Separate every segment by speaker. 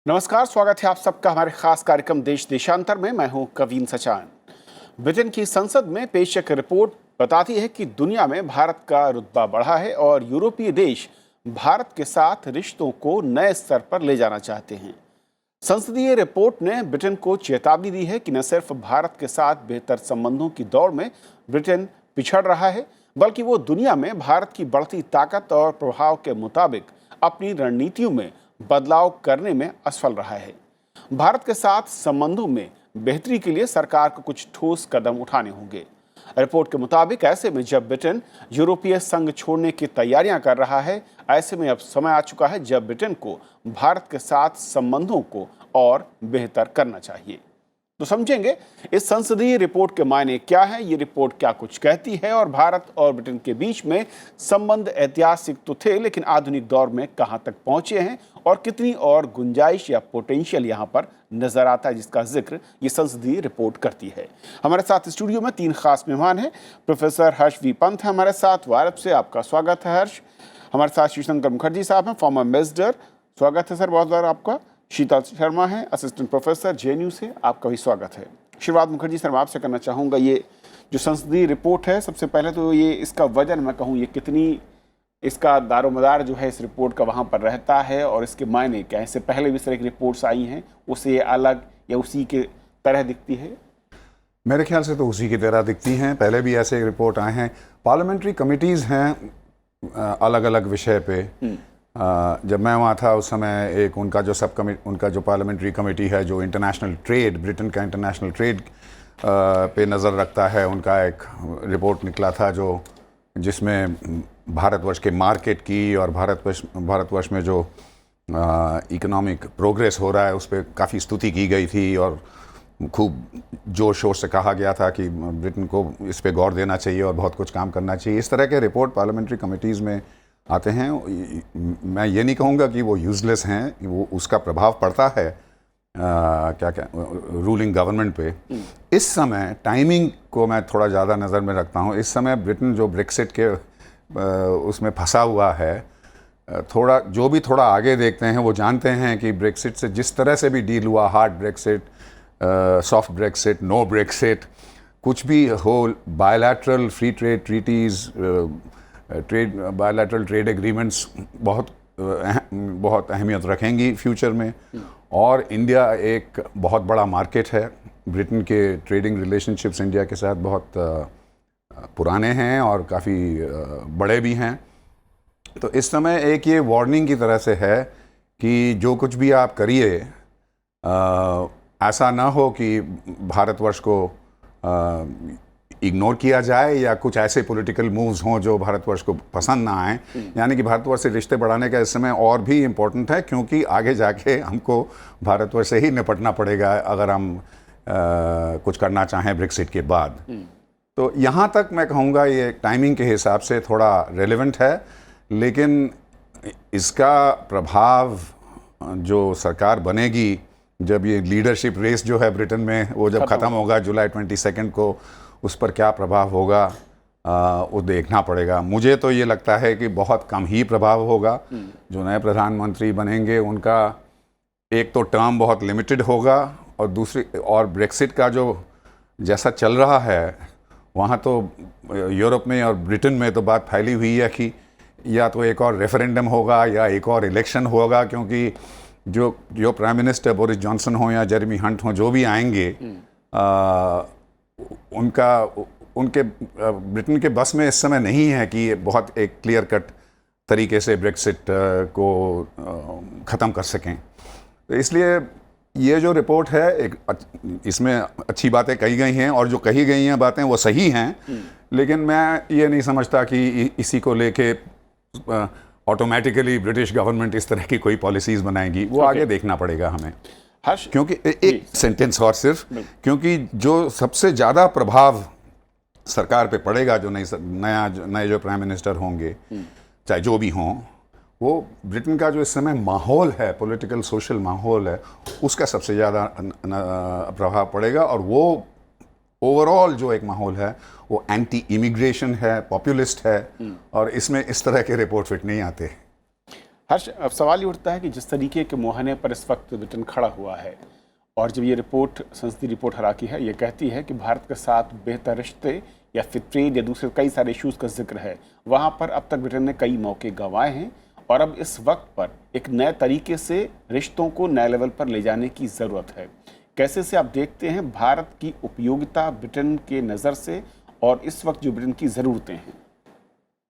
Speaker 1: नमस्कार, स्वागत है आप सबका हमारे खास कार्यक्रम देश देशांतर में। मैं हूं कवीन सचान। ब्रिटेन की संसद में पेश एक रिपोर्ट बताती है कि दुनिया में भारत का रुतबा बढ़ा है और यूरोपीय देश भारत के साथ रिश्तों को नए स्तर पर ले जाना चाहते हैं। संसदीय रिपोर्ट ने ब्रिटेन को चेतावनी दी है कि न सिर्फ भारत के साथ बेहतर संबंधों की दौड़ में ब्रिटेन पिछड़ रहा है, बल्कि वो दुनिया में भारत की बढ़ती ताकत और प्रभाव के मुताबिक अपनी रणनीतियों में बदलाव करने में असफल रहा है। भारत के साथ संबंधों में बेहतरी के लिए सरकार को कुछ ठोस कदम उठाने होंगे। रिपोर्ट के मुताबिक ऐसे में जब ब्रिटेन यूरोपीय संघ छोड़ने की तैयारियां कर रहा है, ऐसे में अब समय आ चुका है जब ब्रिटेन को भारत के साथ संबंधों को और बेहतर करना चाहिए। तो समझेंगे इस संसदीय रिपोर्ट के मायने क्या है, ये रिपोर्ट क्या कुछ कहती है और भारत और ब्रिटेन के बीच में संबंध ऐतिहासिक तो थे, लेकिन आधुनिक दौर में कहां तक पहुंचे हैं और कितनी और गुंजाइश या पोटेंशियल यहां पर नजर आता है, जिसका जिक्र ये संसदीय रिपोर्ट करती है। हमारे साथ स्टूडियो में 3 खास मेहमान हैं। प्रोफेसर हर्ष वी पंत है हमारे साथ, भारत से, आपका स्वागत है हर्ष। हमारे साथ शिवशंकर मुखर्जी साहब हैं, फॉर्मर एम्बेसडर, स्वागत है सर बहुत बार आपका। शीतल शर्मा है, असिस्टेंट प्रोफेसर जेएनयू से, आपका भी स्वागत है। शिवराज मुखर्जी सर, मैं आपसे करना चाहूँगा, ये जो संसदीय रिपोर्ट है, सबसे पहले तो ये इसका वजन मैं कहूँ, ये कितनी इसका दारोमदार जो है इस रिपोर्ट का वहाँ पर रहता है और इसके मायने क्या है? इससे पहले भी इस तरह की रिपोर्ट्स आई हैं, उससे ये अलग या उसी के तरह दिखती है?
Speaker 2: मेरे ख्याल से तो उसी की तरह दिखती हैं। पहले भी ऐसे रिपोर्ट आए हैं। पार्लियामेंट्री कमिटीज़ हैं अलग अलग विषय पे। जब मैं वहाँ था उस समय एक उनका जो पार्लियामेंट्री कमेटी है जो इंटरनेशनल ट्रेड, ब्रिटेन का इंटरनेशनल ट्रेड पे नज़र रखता है, उनका एक रिपोर्ट निकला था जिसमें भारतवर्ष के मार्केट की और भारतवर्ष में जो इकोनॉमिक प्रोग्रेस हो रहा है उस पर काफ़ी स्तुति की गई थी और खूब जोर शोर से कहा गया था कि ब्रिटेन को इस पे गौर देना चाहिए और बहुत कुछ काम करना चाहिए। इस तरह के रिपोर्ट पार्लियामेंट्री कमिटीज़ में आते हैं। मैं ये नहीं कहूँगा कि वो यूज़लेस हैं, वो उसका प्रभाव पड़ता है रूलिंग गवर्नमेंट पे। इस समय टाइमिंग को मैं थोड़ा ज़्यादा नज़र में रखता हूँ। इस समय ब्रिटेन जो ब्रेक्सिट के उसमें फंसा हुआ है, थोड़ा आगे देखते हैं, वो जानते हैं कि ब्रेक्सिट से जिस तरह से भी डील हुआ, hard Brexit, soft Brexit, no Brexit, कुछ भी हो, bilateral free trade treaties, bilateral trade agreements बहुत अहमियत रखेंगी फ्यूचर में। और इंडिया एक बहुत बड़ा मार्केट है। ब्रिटेन के ट्रेडिंग रिलेशनशिप्स इंडिया के साथ बहुत पुराने हैं और काफ़ी बड़े भी हैं। तो इस समय एक ये वार्निंग की तरह से है कि जो कुछ भी आप करिए, ऐसा ना हो कि भारतवर्ष को इग्नोर किया जाए या कुछ ऐसे पॉलिटिकल मूव्स हों जो भारतवर्ष को पसंद ना आए। यानी कि भारतवर्ष से रिश्ते बढ़ाने का इस समय और भी इम्पोर्टेंट है, क्योंकि आगे जाके हमको भारतवर्ष से ही निपटना पड़ेगा अगर हम कुछ करना चाहें ब्रेक्सिट के बाद। तो यहाँ तक मैं कहूँगा ये टाइमिंग के हिसाब से थोड़ा रेलेवेंट है, लेकिन इसका प्रभाव जो सरकार बनेगी जब ये लीडरशिप रेस जो है ब्रिटेन में वो जब ख़त्म होगा जुलाई 22 को, उस पर क्या प्रभाव होगा वो देखना पड़ेगा। मुझे तो ये लगता है कि बहुत कम ही प्रभाव होगा। जो नए प्रधानमंत्री बनेंगे उनका एक तो टर्म बहुत लिमिटेड होगा और ब्रेक्सिट का जो जैसा चल रहा है वहाँ तो यूरोप में और ब्रिटेन में तो बात फैली हुई है कि या तो एक और रेफरेंडम होगा या एक और इलेक्शन होगा, क्योंकि जो प्राइम मिनिस्टर बोरिस जॉनसन हो या जेरेमी हंट हो, जो भी आएंगे उनके ब्रिटेन के बस में इस समय नहीं है कि ये बहुत एक क्लियर कट तरीके से ब्रेक्सिट को ख़त्म कर सकें। तो इसलिए ये जो रिपोर्ट है इसमें अच्छी बातें कही गई हैं और जो कही गई हैं बातें वो सही हैं, लेकिन मैं ये नहीं समझता कि इसी को लेके ऑटोमेटिकली ब्रिटिश गवर्नमेंट इस तरह की कोई पॉलिसीज़ बनाएगी। वो आगे देखना पड़ेगा हमें। क्योंकि एक सेंटेंस और सिर्फ, क्योंकि जो सबसे ज़्यादा प्रभाव सरकार पे पड़ेगा जो नए जो प्राइम मिनिस्टर होंगे, चाहे जो भी हों, वो ब्रिटेन का जो इस समय माहौल है, पॉलिटिकल सोशल माहौल है, उसका सबसे ज़्यादा प्रभाव पड़ेगा। और वो ओवरऑल जो एक माहौल है वो एंटी इमिग्रेशन है, पॉपुलिस्ट है, और इसमें इस तरह के रिपोर्ट फिट नहीं आते।
Speaker 1: हर्ष, अब सवाल ये उठता है कि जिस तरीके के मुहाने पर इस वक्त ब्रिटेन खड़ा हुआ है, और जब ये रिपोर्ट, संसदीय रिपोर्ट हरा की है, ये कहती है कि भारत के साथ बेहतर रिश्ते या फिर ट्रेड या दूसरे कई सारे इश्यूज का जिक्र है, वहाँ पर अब तक ब्रिटेन ने कई मौके गंवाए हैं और अब इस वक्त पर एक नए तरीके से रिश्तों को नए लेवल पर ले जाने की ज़रूरत है। कैसे से आप देखते हैं भारत की उपयोगिता ब्रिटेन के नज़र से और इस वक्त जो ब्रिटेन की ज़रूरतें हैं?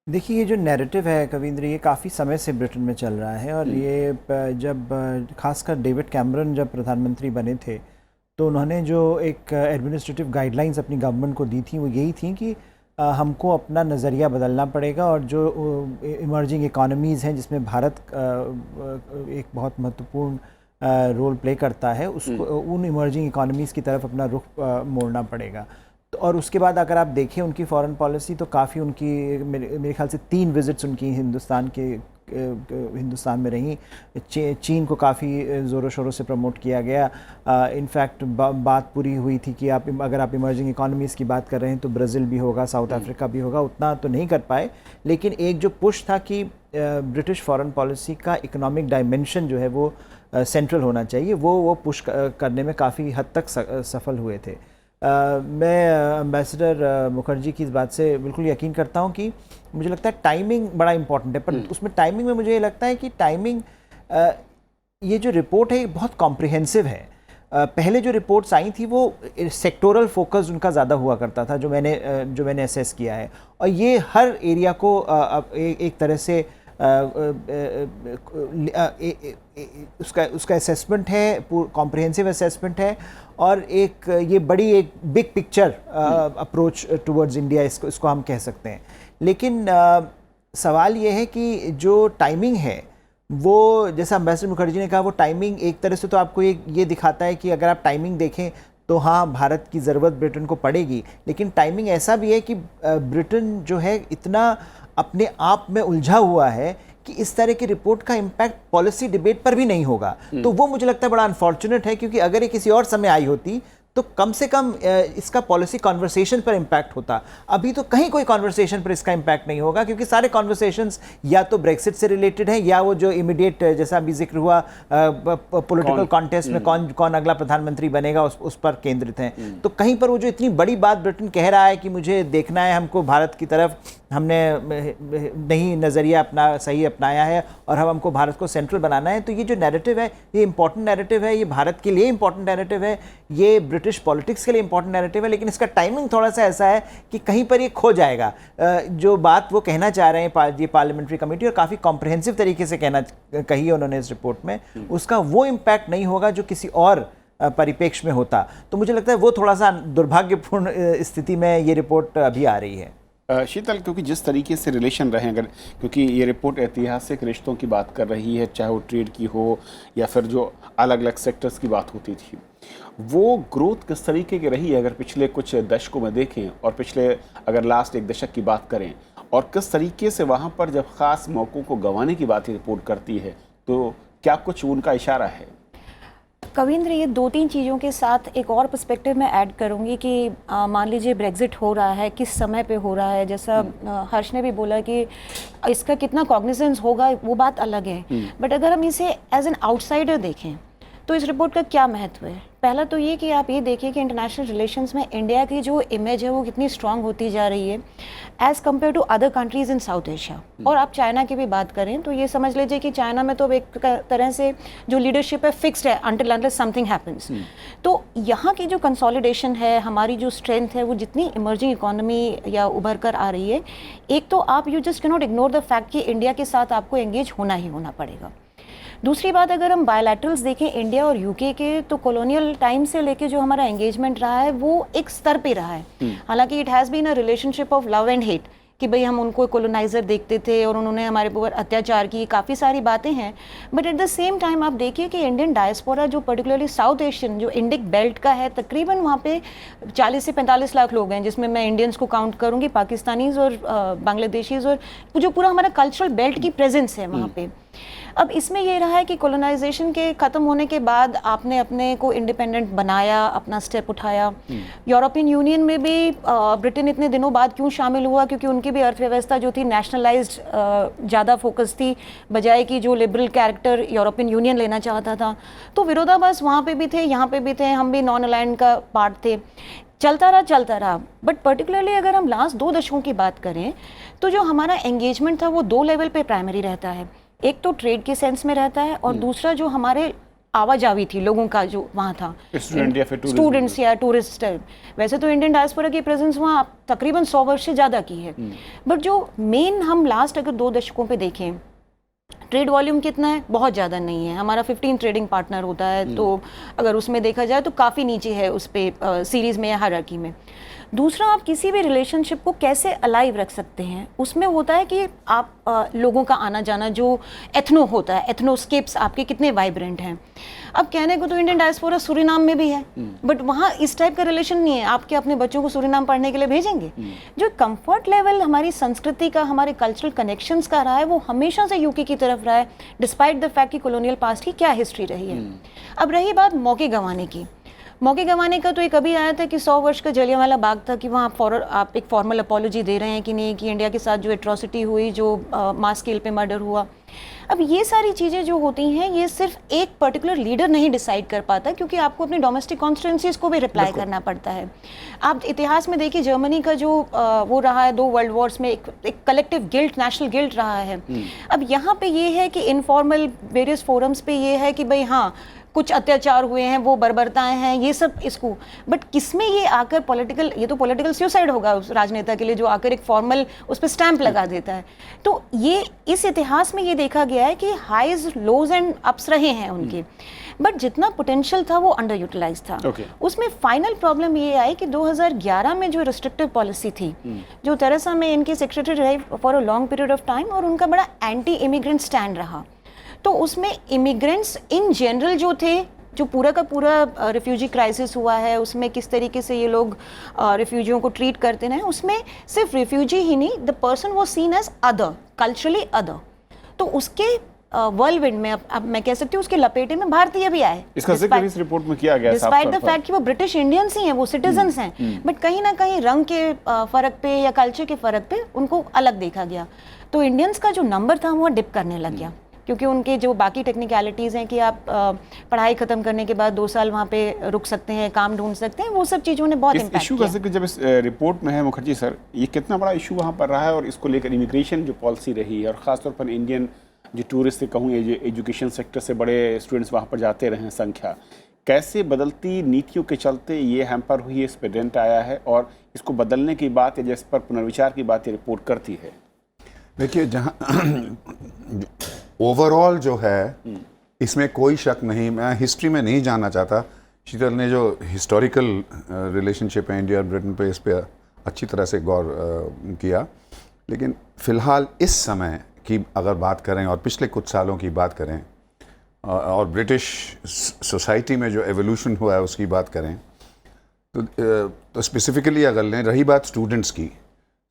Speaker 3: देखिए, ये जो नैरेटिव है कविंद्र, ये काफ़ी समय से ब्रिटेन में चल रहा है और ये जब खासकर डेविड कैमरन जब प्रधानमंत्री बने थे तो उन्होंने जो एक एडमिनिस्ट्रेटिव गाइडलाइंस अपनी गवर्नमेंट को दी थी वो यही थी कि हमको अपना नज़रिया बदलना पड़ेगा और जो इमर्जिंग इकोनॉमीज़ हैं जिसमें भारत एक बहुत महत्वपूर्ण रोल प्ले करता है, उसको उन इमर्जिंग इकोनॉमीज़ की तरफ अपना रुख मोड़ना पड़ेगा। तो और उसके बाद अगर आप देखें उनकी फॉरेन पॉलिसी तो काफ़ी उनकी मेरे ख्याल से 3 विज़िट्स उनकी हिंदुस्तान में रही। चीन को काफ़ी ज़ोरों शोरों से प्रमोट किया गया। इनफैक्ट बात पूरी हुई थी कि अगर आप इमर्जिंग इकोनॉमीज़ की बात कर रहे हैं तो ब्राज़ील भी होगा, साउथ अफ्रीका भी होगा। उतना तो नहीं कर पाए, लेकिन एक जो पुश था कि ब्रिटिश फॉरेन पॉलिसी का इकोनॉमिक डायमेंशन जो है वो सेंट्रल होना चाहिए, वो पुश करने में काफ़ी हद तक सफल हुए थे। मैं एम्बेसडर मुखर्जी की इस बात से बिल्कुल यकीन करता हूं कि मुझे लगता है टाइमिंग बड़ा इम्पॉर्टेंट है, पर उसमें टाइमिंग में मुझे ये लगता है कि टाइमिंग, ये जो रिपोर्ट है ये बहुत कॉम्प्रिहेंसिव है। पहले जो रिपोर्ट्स आई थी वो सेक्टोरल फोकस उनका ज़्यादा हुआ करता था, जो मैंने असेस किया है, और ये हर एरिया को एक तरह से उसका असेसमेंट है, कॉम्प्रिहेंसिव असेसमेंट है और एक ये बड़ी एक big picture approach towards India इसको हम कह सकते हैं। लेकिन सवाल ये है कि जो टाइमिंग है वो, जैसा एम्बेसडर मुखर्जी ने कहा, वो टाइमिंग एक तरह से तो आपको ये दिखाता है कि अगर आप टाइमिंग देखें तो हाँ, भारत की ज़रूरत ब्रिटेन को पड़ेगी, लेकिन टाइमिंग ऐसा भी है कि ब्रिटेन जो है इतना अपने आप में उलझा हुआ है कि इस तरह की रिपोर्ट का इम्पैक्ट पॉलिसी डिबेट पर भी नहीं होगा। तो वो मुझे लगता है बड़ा अनफॉर्चुनेट है, क्योंकि अगर ये किसी और समय आई होती तो कम से कम इसका पॉलिसी कॉन्वर्सेशन पर इम्पैक्ट होता। अभी तो कहीं कोई कॉन्वर्सेशन पर इसका इम्पैक्ट नहीं होगा, क्योंकि सारे कॉन्वर्सेशंस या तो ब्रेक्सिट से रिलेटेड हैं या वो जो इमीडिएट, जैसा अभी जिक्र हुआ, पॉलिटिकल कॉन्टेस्ट में कौन अगला प्रधानमंत्री बनेगा उस पर केंद्रित हैं। तो कहीं पर वो जो इतनी बड़ी बात ब्रिटेन कह रहा है कि मुझे देखना है, हमको भारत की तरफ, हमने नई नज़रिया सही अपनाया है और हमको भारत को सेंट्रल बनाना है, तो ये जो नैरेटिव है ये इंपॉर्टेंट नैरेटिव है, ये भारत के लिए इंपॉर्टेंट नैरेटिव है, ये ब्रिटिश पॉलिटिक्स के लिए इंपॉर्टेंट नैरेटिव है, लेकिन इसका टाइमिंग थोड़ा सा ऐसा है कि कहीं पर ये खो जाएगा। जो बात वो कहना चाह रहे हैं ये पार्लियामेंट्री कमेटी, और काफ़ी कॉम्प्रिहेंसिव तरीके से कही है उन्होंने इस रिपोर्ट में, उसका वो इम्पैक्ट नहीं होगा जो किसी और परिप्रेक्ष्य में होता। तो मुझे लगता है वो थोड़ा सा दुर्भाग्यपूर्ण स्थिति में ये रिपोर्ट अभी आ रही है।
Speaker 1: शीतल, क्योंकि जिस तरीके से रिलेशन रहे, अगर क्योंकि ये रिपोर्ट ऐतिहासिक रिश्तों की बात कर रही है, चाहे वो ट्रेड की हो या फिर जो अलग अलग सेक्टर्स की बात होती थी, वो ग्रोथ किस तरीके की रही है अगर पिछले कुछ दशकों में देखें, और पिछले अगर लास्ट एक दशक की बात करें, और किस तरीके से वहाँ पर जब ख़ास मौक़ों को गंवाने की बात रिपोर्ट करती है, तो क्या कुछ उनका इशारा है?
Speaker 4: कविंद्र, ये 2-3 चीज़ों के साथ एक और पर्सपेक्टिव में ऐड करूँगी कि मान लीजिए ब्रेग्जिट हो रहा है, किस समय पे हो रहा है, जैसा हर्ष ने भी बोला कि इसका कितना कॉग्निजेंस होगा, वो बात अलग है। बट अगर हम इसे एज एन आउटसाइडर देखें तो इस रिपोर्ट का क्या महत्व है? पहला तो ये कि आप ये देखिए कि इंटरनेशनल रिलेशंस में इंडिया की जो इमेज है वो कितनी स्ट्रांग होती जा रही है as compare to other countries in South Asia. और आप चाइना की भी बात करें तो ये समझ लीजिए कि चाइना में तो अब एक तरह से जो लीडरशिप है फिक्स्ड है अंटिल अनलेस समथिंग हैपन्स। तो यहाँ की जो कंसोलिडेशन है, हमारी जो स्ट्रेंथ है, वो जितनी इमर्जिंग इकोनॉमी या उभर कर आ रही है, एक तो आप you just can not ignore the fact कि इंडिया के साथ आपको एंगेज होना ही होना पड़ेगा। दूसरी बात, अगर हम बायलैटरल्स देखें इंडिया और यूके के, तो कॉलोनियल टाइम से लेके जो हमारा एंगेजमेंट रहा है वो एक स्तर पे रहा है। हालांकि it has been a relationship of love and hate, कि भाई हम उनको कॉलोनाइजर देखते थे और उन्होंने हमारे ऊपर अत्याचार की, काफ़ी सारी बातें हैं। But at the same time आप देखिए कि इंडियन डायस्पोरा जो पर्टिकुलरली साउथ एशियन जो इंडिक बेल्ट का है, तकरीबन वहाँ पे 40 से 45 लाख लोग हैं, जिसमें मैं इंडियंस को काउंट करूँगी, पाकिस्तानीज़ और बांग्लादेशीज़, और जो पूरा हमारा कल्चरल बेल्ट की प्रेजेंस है वहाँ पे। अब इसमें ये रहा है कि कॉलोनाइजेशन के ख़त्म होने के बाद आपने अपने को इंडिपेंडेंट बनाया, अपना स्टेप उठाया। यूरोपियन यूनियन में भी ब्रिटेन इतने दिनों बाद क्यों शामिल हुआ, क्योंकि उनकी भी अर्थव्यवस्था जो थी नेशनलाइज्ड ज़्यादा फोकस थी, बजाय कि जो लिबरल कैरेक्टर यूरोपियन यूनियन लेना चाहता था। तो विरोधाभास वहाँ पे भी थे, यहाँ पे भी थे, हम भी नॉन अलाइंड का पार्ट थे। चलता रहा। बट पर्टिकुलरली अगर हम लास्ट 2 दशकों की बात करें तो जो हमारा एंगेजमेंट था वो 2 लेवल पे प्राइमरी रहता है। एक तो ट्रेड के सेंस में रहता है और दूसरा जो हमारे आवाजावी थी लोगों का जो वहाँ था, स्टूडेंट्स या टूरिस्ट। वैसे तो इंडियन डायस्पोरा की प्रेजेंस वहाँ तकरीबन 100 वर्ष से ज़्यादा की है। बट जो मेन हम लास्ट अगर 2 दशकों पे देखें, ट्रेड वॉल्यूम कितना है, बहुत ज़्यादा नहीं है। हमारा 15 ट्रेडिंग पार्टनर होता है, तो अगर उसमें देखा जाए तो काफ़ी नीचे है उस पे सीरीज़ में या हायरार्की में। दूसरा, आप किसी भी रिलेशनशिप को कैसे अलाइव रख सकते हैं, उसमें होता है कि आप लोगों का आना जाना जो एथनो होता है, एथनोस्केप्स आपके कितने वाइब्रेंट हैं। अब कहने को तो इंडियन डायस्पोरा सूरीनाम में भी है, बट वहाँ इस टाइप का रिलेशन नहीं है। आपके अपने बच्चों को सूरीनाम पढ़ने के लिए भेजेंगे? जो कंफर्ट लेवल हमारी संस्कृति का, हमारे कल्चरल कनेक्शंस का रहा है, वो हमेशा से यूके की तरफ रहा है, डिस्पाइट द फैक्ट कि कॉलोनियल पास्ट की क्या हिस्ट्री रही है। अब रही बात मौके गंवाने की, मौके गंवाने का तो एक अभी आया था कि 100 वर्ष का जलियांवाला बाग था, कि वहाँ आप एक फॉर्मल अपोलॉजी दे रहे हैं कि नहीं, कि इंडिया के साथ जो एट्रॉसिटी हुई, जो मास स्केल पे मर्डर हुआ। अब ये सारी चीज़ें जो होती हैं, ये सिर्फ एक पर्टिकुलर लीडर नहीं डिसाइड कर पाता, क्योंकि आपको अपनी डोमेस्टिक कॉन्स्टिट्यूंसीज को भी रिप्लाई करना पड़ता है। आप इतिहास में देखिए, जर्मनी का जो वो रहा है 2 वर्ल्ड वॉर्स में, एक कलेक्टिव गिल्ट, नेशनल गिल्ट रहा है। अब यहाँ पे ये है कि इनफॉर्मल वेरियस फोरम्स पे ये है कि भाई हाँ, कुछ अत्याचार हुए हैं, वो बर्बरताएं हैं, ये सब इसको, बट किसमें ये आकर पॉलिटिकल, ये तो पॉलिटिकल सुसाइड होगा उस राजनेता के लिए जो आकर एक फॉर्मल उस पर स्टैंप लगा देता है। तो ये इस इतिहास में ये देखा गया है कि हाइज लोज एंड अप्स रहे हैं उनके, बट जितना पोटेंशियल था वो अंडर यूटिलाइज था। उसमें फाइनल प्रॉब्लम ये आई कि 2011 में जो रिस्ट्रिक्टिव पॉलिसी थी, जो तेरेसा में इनके सेक्रेटरी रहे for a long period of time, और उनका बड़ा एंटी इमिग्रेंट स्टैंड रहा। तो उसमें इमिग्रेंट्स इन जनरल जो थे, जो पूरा का पूरा रिफ्यूजी क्राइसिस हुआ है, उसमें किस तरीके से ये लोग रिफ्यूजियों को ट्रीट करते हैं, उसमें सिर्फ रिफ्यूजी ही नहीं, the person was seen as other, culturally other. तो उसके वर्ल्डविंड में अब मैं कह सकती हूँ उसके लपेटे में भारतीय भी आए।
Speaker 1: इसका जिक्र इस रिपोर्ट में किया गया है,
Speaker 4: डिस्पाइट द फैक्ट कि वो ब्रिटिश इंडियंस ही हैं, वो सिटीजन्स हैं, बट कहीं ना कहीं रंग के फर्क पे या कल्चर के फर्क पे उनको अलग देखा गया। तो इंडियंस का जो नंबर था वो डिप करने लग गया, क्योंकि उनके जो बाकी टेक्निकलिटीज़ हैं कि आप पढ़ाई ख़त्म करने के बाद 2 साल वहाँ पे रुक सकते हैं, काम ढूंढ सकते हैं, वो सब चीज़ों ने बहुत इम्पैक्ट किया।
Speaker 1: इशू का जिक्र जब इस रिपोर्ट में है मुखर्जी सर, ये कितना बड़ा इशू वहाँ पर रहा है, और इसको लेकर इमिग्रेशन जो पॉलिसी रही है, और ख़ासतौर पर इंडियन जो टूरिस्ट से कहूँ, एजुकेशन सेक्टर से बड़े स्टूडेंट्स वहाँ पर जाते रहे हैं, संख्या कैसे बदलती नीतियों के चलते ये हैम्पर हुई है, इस पर डेंट आया है, और इसको बदलने की बात या जिस पर पुनर्विचार की बात ये रिपोर्ट करती है।
Speaker 2: देखिए, जहाँ ओवरऑल जो है, इसमें कोई शक नहीं, मैं हिस्ट्री में नहीं जानना चाहता। शीतल ने जो हिस्टोरिकल रिलेशनशिप है इंडिया और ब्रिटेन पे, इस पर अच्छी तरह से गौर किया, लेकिन फ़िलहाल इस समय की अगर बात करें और पिछले कुछ सालों की बात करें, और ब्रिटिश सोसाइटी में जो एवोल्यूशन हुआ है उसकी बात करें, तो स्पेसिफिकली अगर लें, रही बात स्टूडेंट्स की,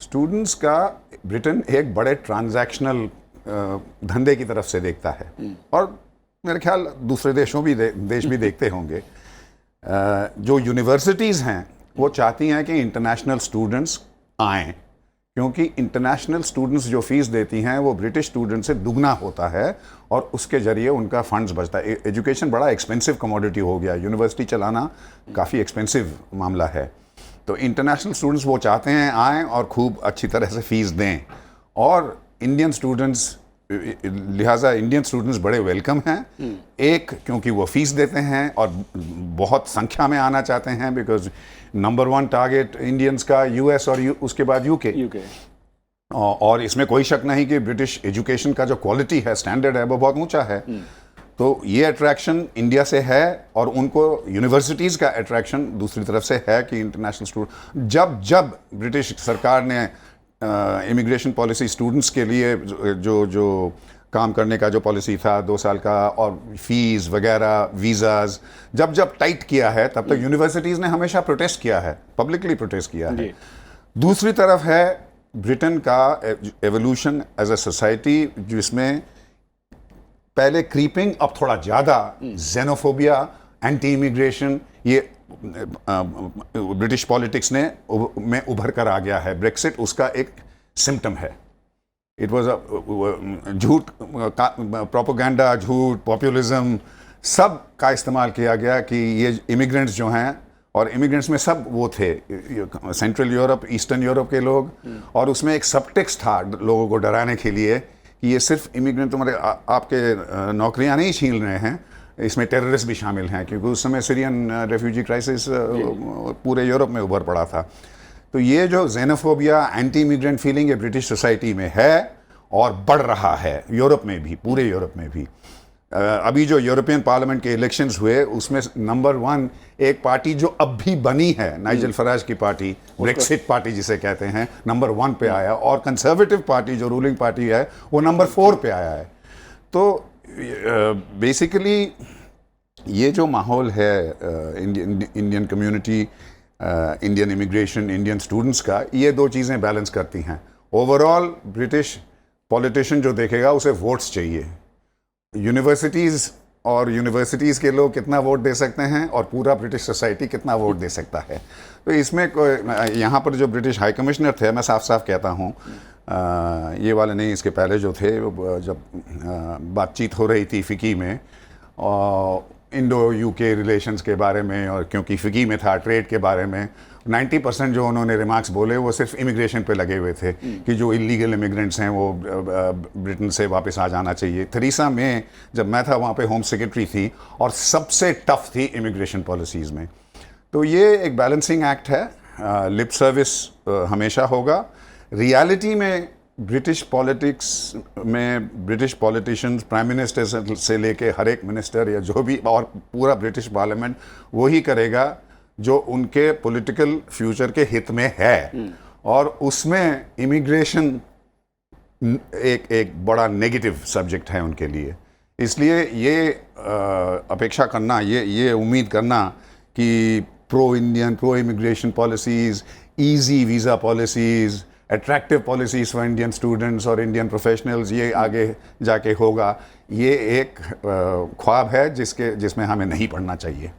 Speaker 2: स्टूडेंट्स का ब्रिटेन एक बड़े ट्रांजैक्शनल धंधे की तरफ से देखता है, और मेरे ख्याल दूसरे देशों भी देश भी देखते होंगे। जो यूनिवर्सिटीज़ हैं वो चाहती हैं कि इंटरनेशनल स्टूडेंट्स आएँ, क्योंकि इंटरनेशनल स्टूडेंट्स जो फीस देती हैं वो ब्रिटिश स्टूडेंट से दुगना होता है, और उसके ज़रिए उनका फंड्स बचता है। एजुकेशन बड़ा एक्सपेंसिव कमोडिटी हो गया, यूनिवर्सिटी चलाना काफ़ी एक्सपेंसिव मामला है। तो इंटरनेशनल स्टूडेंट्स वो चाहते हैं आएँ और खूब अच्छी तरह से फ़ीस दें, और इंडियन स्टूडेंट्स, लिहाजा इंडियन स्टूडेंट्स बड़े वेलकम हैं। एक, क्योंकि वो फ़ीस देते हैं और बहुत संख्या में आना चाहते हैं, बिकॉज नंबर 1 टारगेट इंडियंस का यूएस और उसके बाद यूके। और इसमें कोई शक नहीं कि ब्रिटिश एजुकेशन का जो क्वालिटी है, स्टैंडर्ड है, वो बहुत ऊंचा है। तो ये अट्रैक्शन इंडिया से है, और उनको यूनिवर्सिटीज़ का अट्रैक्शन दूसरी तरफ से है कि इंटरनेशनल स्टूडेंट, जब ब्रिटिश सरकार ने इमिग्रेशन पॉलिसी स्टूडेंट्स के लिए जो काम करने का जो पॉलिसी था 2 साल का, और फीस वगैरह, वीज़ाज जब टाइट किया है, तब तक यूनिवर्सिटीज़ ने हमेशा प्रोटेस्ट किया है, पब्लिकली प्रोटेस्ट किया है। दूसरी तरफ है ब्रिटेन का एवोल्यूशन एज अ सोसाइटी, जिसमें पहले क्रीपिंग, अब थोड़ा ज़्यादा जेनोफोबिया, एंटी इमिग्रेशन, ये ब्रिटिश पॉलिटिक्स में उभर कर आ गया है। ब्रेक्सिट उसका एक सिम्टम है। इट वॉज झूठ, प्रोपोगंडा, झूठ, पॉपुलिज्म, सब का इस्तेमाल किया गया कि ये इमिग्रेंट्स जो हैं, और इमिग्रेंट्स में सब वो थे सेंट्रल यूरोप, ईस्टर्न यूरोप के लोग, और उसमें एक सबटेक्स्ट था लोगों को डराने के लिए कि ये सिर्फ इमिग्रेंट तुम्हारे आपके नौकरियां नहीं छीन रहे हैं, इसमें टेररिस्ट भी शामिल हैं, क्योंकि उस समय सीरियन रेफ्यूजी क्राइसिस पूरे यूरोप में उभर पड़ा था। तो ये जो जेनोफोबिया, एंटी इमिग्रेंट फीलिंग ये ब्रिटिश सोसाइटी में है और बढ़ रहा है, यूरोप में भी, पूरे यूरोप में भी। अभी जो यूरोपियन पार्लियामेंट के इलेक्शंस हुए उसमें नंबर 1 एक पार्टी जो अब भी बनी है, नाइजल फराज की पार्टी, ब्रेक्सिट पार्टी जिसे कहते हैं, नंबर 1 पे आया, और कंजर्वेटिव पार्टी जो रूलिंग पार्टी है वो नंबर 4 पे आया है। तो बेसिकली ये जो माहौल है Indian community, Indian immigration, Indian students का, ये दो चीज़ें बैलेंस करती हैं। ओवरऑल ब्रिटिश पॉलिटिशियन जो देखेगा उसे वोट्स चाहिए, यूनिवर्सिटीज़ और यूनिवर्सिटीज़ के लोग कितना वोट दे सकते हैं और पूरा ब्रिटिश सोसाइटी कितना वोट दे सकता है। तो इसमें यहाँ पर जो ब्रिटिश हाई कमिश्नर थे, मैं साफ साफ कहता हूँ, ये वाले नहीं, इसके पहले जो थे, जब बातचीत हो रही थी फ़िकी में इंडो यूके रिलेशंस के बारे में, और क्योंकि फ़िकी में था ट्रेड के बारे में, 90% जो उन्होंने रिमार्क्स बोले वो सिर्फ इमिग्रेशन पे लगे हुए थे कि जो इलीगल इमिग्रेंट्स हैं वो ब्रिटेन से वापस आ जाना चाहिए। थेरेसा मे, जब मैं था वहाँ पे होम सेक्रेटरी थी और सबसे टफ थी इमिग्रेशन पॉलिसीज़ में। तो ये एक बैलेंसिंग एक्ट है। लिप सर्विस हमेशा होगा, रियलिटी में ब्रिटिश पॉलिटिक्स में ब्रिटिश पॉलिटिशियंस, प्राइम मिनिस्टर से लेके हर एक मिनिस्टर या जो भी, और पूरा ब्रिटिश पार्लियामेंट वही करेगा जो उनके पॉलिटिकल फ्यूचर के हित में है, और उसमें इमिग्रेशन एक बड़ा नेगेटिव सब्जेक्ट है उनके लिए। इसलिए ये अपेक्षा करना, ये उम्मीद करना कि pro Indian, pro immigration policies, easy visa policies, attractive policies for Indian students और इंडियन प्रोफेशनल्स, ये आगे जाके होगा, ये एक ख्वाब है जिसमें हमें नहीं पड़ना चाहिए।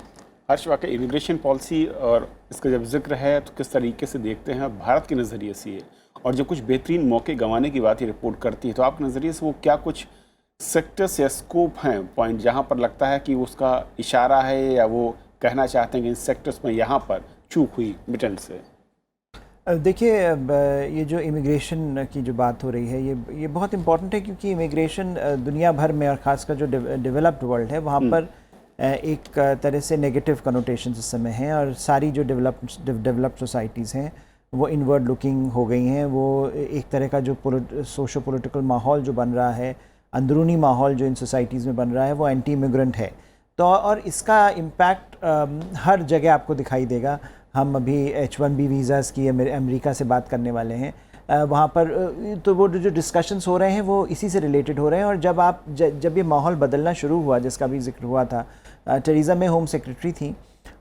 Speaker 1: हर्ष, वाकई इमिग्रेशन पॉलिसी और इसका जब जिक्र है तो किस तरीके से देखते हैं भारत के नज़रिए से ये, और जब कुछ बेहतरीन मौके गंवाने की बात ये रिपोर्ट करती है, तो आपके नज़रिए से वो क्या कुछ सेक्टर्स या स्कोप हैं, पॉइंट जहाँ पर लगता है कि उसका इशारा है, या वो कहना चाहते हैं कि इन सेक्टर्स में यहाँ पर चूक हुई ब्रिटेन से?
Speaker 3: देखिए, ये जो इमिग्रेशन की जो बात हो रही है, ये बहुत इम्पॉर्टेंट है, क्योंकि इमिग्रेशन दुनिया भर में और ख़ासकर जो डेवलप्ड वर्ल्ड है वहाँ पर एक तरह से नेगेटिव कनोटेशंस इस समय हैं, और सारी जो डेवलप्ड सोसाइटीज़ हैं वो इनवर्ड लुकिंग हो गई हैं। वो एक तरह का जो सोशो पॉलिटिकल माहौल जो बन रहा है, अंदरूनी माहौल जो इन सोसाइटीज़ में बन रहा है, वो एंटी इमिग्रेंट है। तो और इसका इम्पैक्ट हर जगह आपको दिखाई देगा। हम अभी H1B वीज़ाज़ की अमेरिका से बात करने वाले हैं, वहाँ पर तो वो जो डिस्कशंस हो रहे हैं वो इसी से रिलेटेड हो रहे हैं। और जब ये माहौल बदलना शुरू हुआ, जिसका भी जिक्र हुआ था, टेरेसा मे होम सेक्रेटरी थी,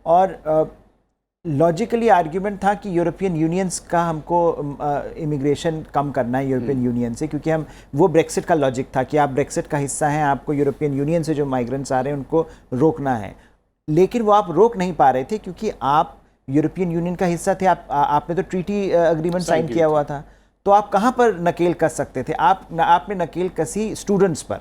Speaker 3: और लॉजिकली आर्ग्यूमेंट था कि यूरोपियन यूनियंस का हमको इमिग्रेशन कम करना है यूरोपियन यूनियन से, क्योंकि हम वो ब्रेक्सिट का लॉजिक था कि आप ब्रेक्सिट का हिस्सा हैं, आपको यूरोपियन यूनियन से जो माइग्रेंट्स आ रहे हैं उनको रोकना है। लेकिन वो आप रोक नहीं पा रहे थे, क्योंकि आप यूरोपियन यूनियन का हिस्सा थे, आपने तो ट्रीटी अग्रीमेंट साइन किया हुआ था, तो आप कहाँ पर नकेल कस सकते थे? आपने नकेल कसी स्टूडेंट्स पर।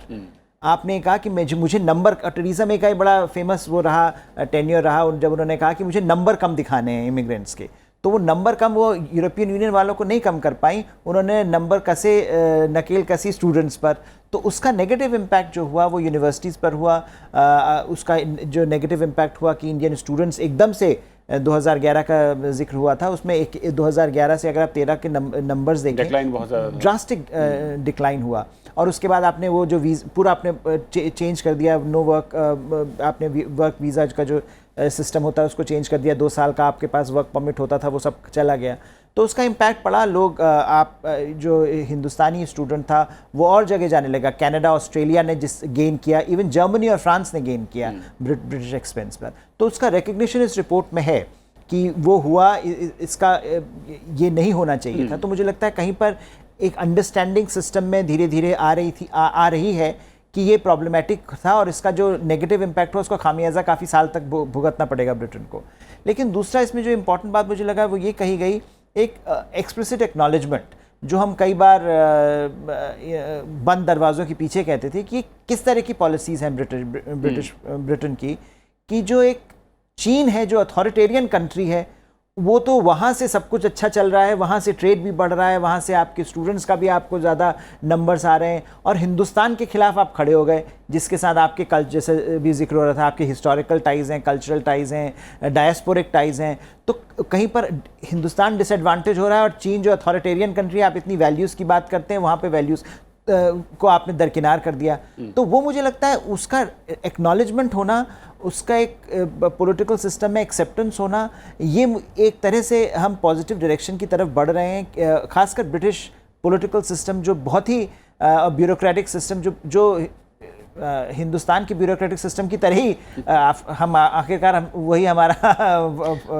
Speaker 3: आपने कहा कि मुझे नंबर, टेरेसा मे का बड़ा फेमस वो रहा, टेन्योर रहा, जब उन्होंने कहा कि मुझे नंबर कम दिखाने हैं इमिग्रेंट्स के, तो वो नंबर कम वो यूरोपियन यूनियन वालों को नहीं कम कर पाई, उन्होंने नंबर कसे, नकेल कसी स्टूडेंट्स पर। तो उसका नेगेटिव इम्पैक्ट जो हुआ वो यूनिवर्सिटीज़ पर हुआ। उसका जो नेगेटिव इम्पैक्ट हुआ कि इंडियन स्टूडेंट्स एकदम से 2011 का जिक्र हुआ था, उसमें 2011 से अगर आप 13 के नंबर्स देखें,
Speaker 1: डिक्लाइन बहुत ज़्यादा,
Speaker 3: ड्रास्टिक डिक्लाइन हुआ। और उसके बाद आपने वो जो पूरा आपने चेंज कर दिया, नो वर्क, आपने वर्क वीज़ा का जो सिस्टम होता है उसको चेंज कर दिया, 2 साल का आपके पास वर्क परमिट होता था, वो सब चला गया। तो उसका इम्पैक्ट पड़ा। लोग जो हिंदुस्तानी स्टूडेंट था वो और जगह जाने लगा। कनाडा, ऑस्ट्रेलिया ने गेन किया, इवन जर्मनी और फ्रांस ने गेन किया ब्रिटिश एक्सपेंस पर। तो उसका रिकग्निशन इस रिपोर्ट में है कि वो हुआ, इसका ये नहीं होना चाहिए था। तो मुझे लगता है कहीं पर एक अंडरस्टैंडिंग सिस्टम में धीरे धीरे आ रही है कि ये प्रॉब्लमेटिक था और इसका जो नेगेटिव इम्पैक्ट हुआ उसका खामियाजा काफ़ी साल तक भुगतना पड़ेगा ब्रिटेन को। लेकिन दूसरा इसमें जो इम्पोर्टेंट बात मुझे लगा वो ये कही गई, एक एक्सप्लिसिट एक्नॉलेजमेंट जो हम कई बार बंद दरवाज़ों के पीछे कहते थे कि किस तरह की पॉलिसीज़ हैं ब्रिटेन की, कि जो एक चीन है जो अथॉरिटेरियन कंट्री है, वो तो वहाँ से सब कुछ अच्छा चल रहा है, वहाँ से ट्रेड भी बढ़ रहा है, वहाँ से आपके स्टूडेंट्स का भी आपको ज़्यादा नंबर्स आ रहे हैं, और हिंदुस्तान के खिलाफ आप खड़े हो गए जिसके साथ आपके जैसे भी जिक्र हो रहा था, आपके हिस्टोरिकल टाइज़ हैं, कल्चरल टाइज़ हैं, डायस्पोरिक टाइज़ हैं। तो कहीं पर हिंदुस्तान डिसएडवांटेज हो रहा है और चीन जो अथॉरिटेरियन कंट्री, आप इतनी वैल्यूज़ की बात करते हैं, वहाँ पर वैल्यूज़ को आपने दरकिनार कर दिया। तो वो मुझे लगता है उसका एक्नॉलेजमेंट होना, उसका एक पॉलिटिकल सिस्टम में एक्सेप्टेंस होना, ये एक तरह से हम पॉजिटिव डायरेक्शन की तरफ बढ़ रहे हैं। खासकर ब्रिटिश पॉलिटिकल सिस्टम जो बहुत ही ब्यूरोक्रेटिक सिस्टम, जो हिंदुस्तान की ब्यूरोक्रेटिक सिस्टम की तरह ही हम आखिरकार वही हमारा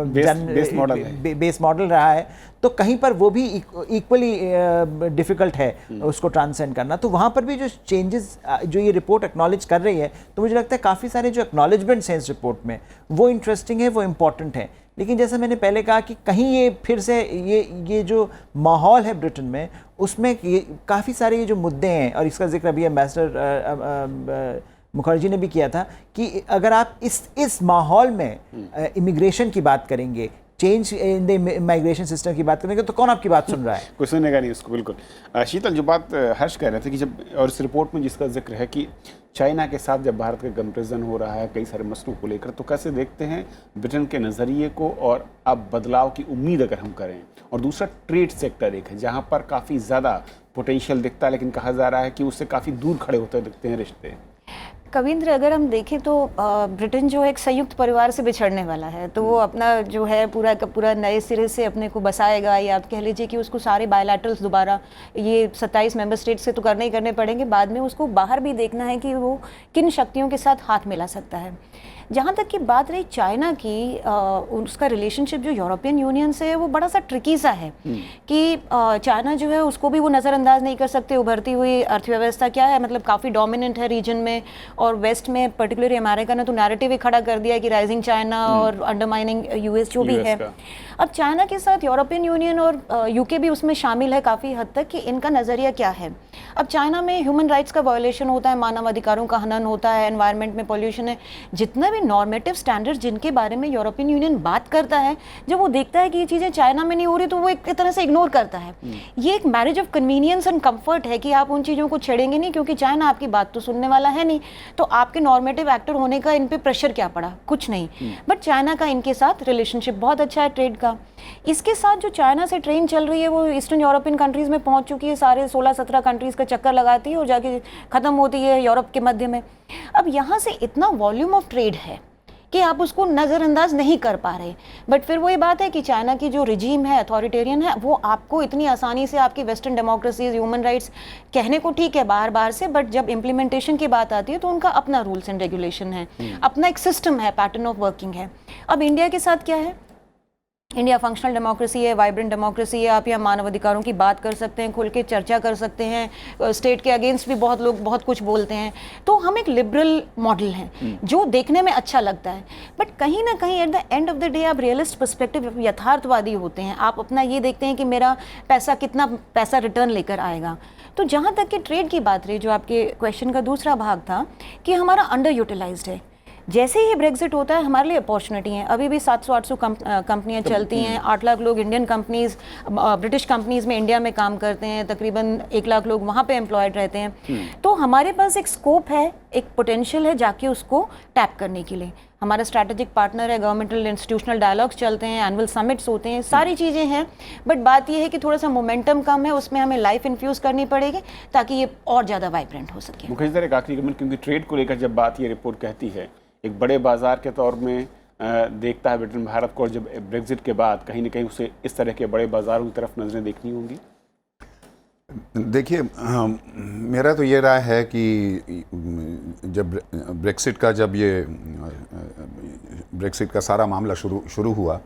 Speaker 3: बेस मॉडल रहा है, तो कहीं पर वो भी इक्वली डिफ़िकल्ट है उसको ट्रांसेंड करना। तो वहाँ पर भी जो चेंजेस जो ये रिपोर्ट एक्नॉलेज कर रही है, तो मुझे लगता है काफ़ी सारे जो एक्नॉलेजमेंट्स हैं इस रिपोर्ट में वो इंटरेस्टिंग है, वो इम्पॉर्टेंट है। लेकिन जैसा मैंने पहले कहा कि कहीं ये फिर से ये जो माहौल है ब्रिटेन में, उसमें काफ़ी सारे ये जो मुद्दे हैं, और इसका जिक्र अभी एम्बेसडर मुखर्जी ने भी किया था, कि अगर आप इस माहौल में इमिग्रेशन की बात करेंगे, change in the migration system की बात करेंगे, तो कौन आपकी बात सुन रहा है?
Speaker 1: कोई सुनेगा नहीं उसको, बिल्कुल। शीतल, जो बात हर्ष कह रहे थे कि जब, और इस रिपोर्ट में जिसका जिक्र है कि चाइना के साथ जब भारत का कंपैरिजन हो रहा है कई सारे मसलों को लेकर, तो कैसे देखते हैं ब्रिटेन के नज़रिए को, और अब बदलाव की उम्मीद अगर हम करें? और दूसरा ट्रेड सेक्टर एक है जहाँ पर काफ़ी ज़्यादा पोटेंशियल दिखता है, लेकिन कहा जा रहा है कि उससे काफ़ी दूर खड़े होते दिखते हैं रिश्ते।
Speaker 4: कविंद्र, अगर हम देखें तो ब्रिटेन जो एक संयुक्त परिवार से बिछड़ने वाला है, तो वो अपना जो है पूरा का पूरा नए सिरे से अपने को बसाएगा, या आप कह लीजिए कि उसको सारे बायलैटरल्स दोबारा ये 27 मेंबर स्टेट से तो करने ही करने पड़ेंगे, बाद में उसको बाहर भी देखना है कि वो किन शक्तियों के साथ हाथ मिला सकता है। जहाँ तक की बात रही चाइना की, उसका रिलेशनशिप जो यूरोपियन यूनियन से है वो बड़ा सा ट्रिकी सा है कि चाइना जो है उसको भी वो नज़रअंदाज नहीं कर सकते। उभरती हुई अर्थव्यवस्था क्या है, मतलब काफ़ी डोमिनेंट है रीजन में, और वेस्ट में पर्टिकुलरली अमेरिका ने तो नैरेटिव ही खड़ा कर दिया कि राइजिंग चाइना और अंडरमाइनिंग यूएस जो भी है। अब चाइना के साथ यूरोपियन यूनियन और यूके भी उसमें शामिल है काफ़ी हद तक, कि इनका नज़रिया क्या है। अब चाइना में ह्यूमन राइट्स का वायोलेशन होता है, मानव अधिकारों का हनन होता है, एनवायरनमेंट में पॉल्यूशन है, जितने भी नॉर्मेटिव स्टैंडर्ड्स जिनके बारे में यूरोपियन यूनियन बात करता है, जब वो देखता है कि ये चीज़ें चाइना में नहीं हो रही, तो वो एक तरह से इग्नोर करता है। ये एक marriage of convenience and comfort है कि आप उन चीज़ों को छेड़ेंगे नहीं, क्योंकि चाइना आपकी बात तो सुनने वाला है नहीं, तो आपके नॉर्मेटिव एक्टर होने का इन पे प्रेशर क्या पड़ा, कुछ नहीं। बट चाइना का इनके साथ रिलेशनशिप बहुत अच्छा है ट्रेड का। इसके साथ जो चाइना से ट्रेन चल रही है वो ईस्टर्न यूरोपियन कंट्रीज़ में पहुंच चुकी है, सारे 16-17 कंट्रीज़ का चक्कर लगाती है और जाके ख़त्म होती है यूरोप के मध्य में। अब यहाँ से इतना वॉल्यूम ऑफ ट्रेड है कि आप उसको नज़रअंदाज नहीं कर पा रहे। बट फिर वही बात है कि चाइना की जो रिजीम है, अथॉरिटेरियन है, वो आपको इतनी आसानी से आपकी वेस्टर्न डेमोक्रेसीज, ह्यूमन राइट्स कहने को ठीक है बाहर से, बट जब इम्प्लीमेंटेशन की बात आती है तो उनका अपना रूल्स एंड रेगुलेशन है, अपना एक सिस्टम है, पैटर्न ऑफ वर्किंग है। अब इंडिया के साथ क्या है, इंडिया फंक्शनल डेमोक्रेसी है, वाइब्रेंट डेमोक्रेसी है, आप यहाँ मानव अधिकारों की बात कर सकते हैं, खुल के चर्चा कर सकते हैं, स्टेट के अगेंस्ट भी बहुत लोग बहुत कुछ बोलते हैं, तो हम एक लिबरल मॉडल हैं जो देखने में अच्छा लगता है। बट कहीं ना कहीं at the end of the day आप रियलिस्ट पर्सपेक्टिव, यथार्थवादी होते हैं, आप अपना ये देखते हैं कि मेरा पैसा कितना पैसा रिटर्न लेकर आएगा। तो जहाँ तक कि ट्रेड की बात रही, जो आपके क्वेश्चन का दूसरा भाग था कि हमारा अंडर यूटिलाइज्ड है, जैसे ही ब्रेक्जिट होता है हमारे लिए अपॉर्चुनिटी है। अभी भी 700-800 कंपनियां चलती हैं, 8 लाख लोग इंडियन कंपनीज, ब्रिटिश कंपनीज में इंडिया में काम करते हैं, तकरीबन 1 लाख लोग वहाँ पे एम्प्लॉयड रहते हैं। तो हमारे पास एक स्कोप है, एक पोटेंशियल है जाके उसको टैप करने के लिए। हमारा स्ट्रैटेजिक पार्टनर है, गवर्नमेंटल इंस्टीट्यूशनल डायलॉग्स चलते हैं, एनुअल समिट्स होते हैं, सारी चीज़ें हैं। बट बात यह है कि थोड़ा सा मोमेंटम कम है, उसमें हमें लाइफ इन्फ्यूज़ करनी पड़ेगी ताकि ये और ज़्यादा वाइब्रेंट हो सके।
Speaker 1: मुखर्जी सर, एक आखिरी कमेंट, क्योंकि ट्रेड को लेकर जब बात ये रिपोर्ट कहती है एक बड़े बाजार के तौर में देखता है ब्रिटेन भारत को, और जब ब्रेक्जिट के बाद कहीं ना कहीं उसे इस तरह के बड़े बाजारों की तरफ नजरें देखनी होंगी।
Speaker 2: देखिए, मेरा तो ये राय है कि जब ब्रेक्सिट का सारा मामला शुरू हुआ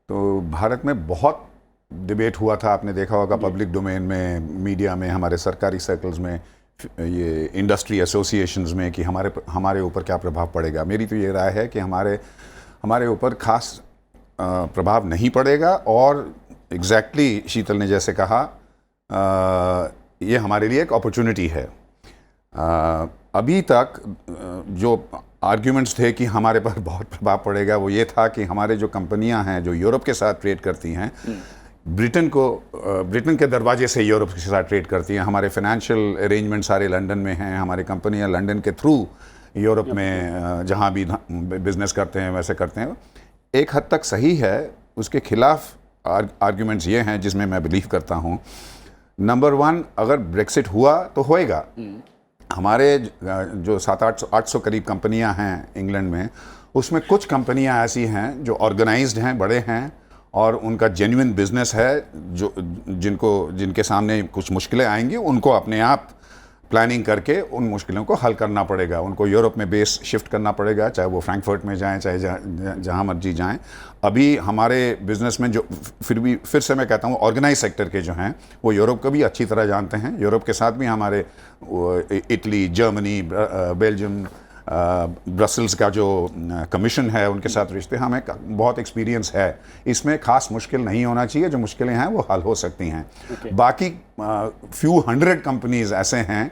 Speaker 2: तो भारत में बहुत डिबेट हुआ था। आपने देखा होगा पब्लिक डोमेन में, मीडिया में, हमारे सरकारी सर्कल्स में, ये इंडस्ट्री एसोसिएशंस में कि हमारे ऊपर क्या प्रभाव पड़ेगा। मेरी तो ये राय है कि हमारे ऊपर खास प्रभाव नहीं पड़ेगा, और एग्जैक्टली शीतल ने जैसे कहा, ये हमारे लिए एक अपॉर्चुनिटी है। अभी तक जो आर्ग्यूमेंट्स थे कि हमारे पर बहुत प्रभाव पड़ेगा, वो ये था कि हमारे जो कंपनियां हैं जो यूरोप के साथ ट्रेड करती हैं, ब्रिटेन के दरवाजे से यूरोप के साथ ट्रेड करती हैं। हमारे फाइनेंशियल अरेंजमेंट सारे लंदन में हैं, हमारी कंपनियां लंदन के थ्रू यूरोप में जहां भी बिजनेस करते हैं वैसे करते हैं। एक हद तक सही है, उसके खिलाफ आर्ग्यूमेंट्स ये हैं जिसमें मैं बिलीव करता हूं। नंबर 1, अगर ब्रेक्सिट हुआ तो होएगा। हमारे जो 700-800 करीब कंपनियां हैं इंग्लैंड में, उसमें कुछ कंपनियां ऐसी हैं जो ऑर्गेनाइज्ड हैं, बड़े हैं और उनका जेन्युइन बिजनेस है, जो जिनके सामने कुछ मुश्किलें आएंगी उनको अपने आप प्लानिंग करके उन मुश्किलों को हल करना पड़ेगा। उनको यूरोप में बेस शिफ्ट करना पड़ेगा, चाहे वो फ्रैंकफर्ट में जाएं, चाहे जहां मर्जी जाएं। अभी हमारे बिजनेस में जो फिर से मैं कहता हूँ, ऑर्गेनाइज सेक्टर के जो हैं वो यूरोप को भी अच्छी तरह जानते हैं। यूरोप के साथ भी हमारे इटली, जर्मनी, बेल्जियम, ब्रसल्स का जो कमीशन है उनके साथ रिश्ते, हमें बहुत एक्सपीरियंस है। इसमें खास मुश्किल नहीं होना चाहिए, जो मुश्किलें हैं वो हल हो सकती हैं। बाकी फ्यू हंड्रेड कंपनीज ऐसे हैं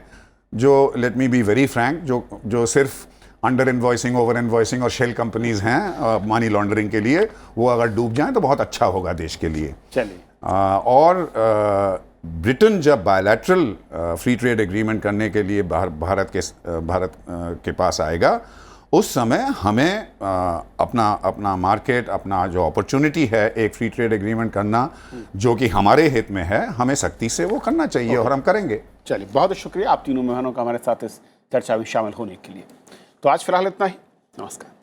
Speaker 2: जो, let me be very Frank, जो सिर्फ अंडर इन्वॉइसिंग, ओवर इन्वॉइसिंग और शेल कंपनीज हैं मनी लॉन्ड्रिंग के लिए। वो अगर डूब जाएं तो बहुत अच्छा होगा देश के लिए।
Speaker 1: चलिए,
Speaker 2: और ब्रिटेन जब बायलैटरल फ्री ट्रेड एग्रीमेंट करने के लिए भारत के पास आएगा, उस समय हमें अपना मार्केट, अपना जो अपॉर्चुनिटी है एक फ्री ट्रेड एग्रीमेंट करना, जो कि हमारे हित में है, हमें सख्ती से वो करना चाहिए और हम करेंगे।
Speaker 1: चलिए, बहुत शुक्रिया आप तीनों मेहमानों का हमारे साथ इस चर्चा में शामिल होने के लिए। तो आज फिलहाल इतना ही। नमस्कार।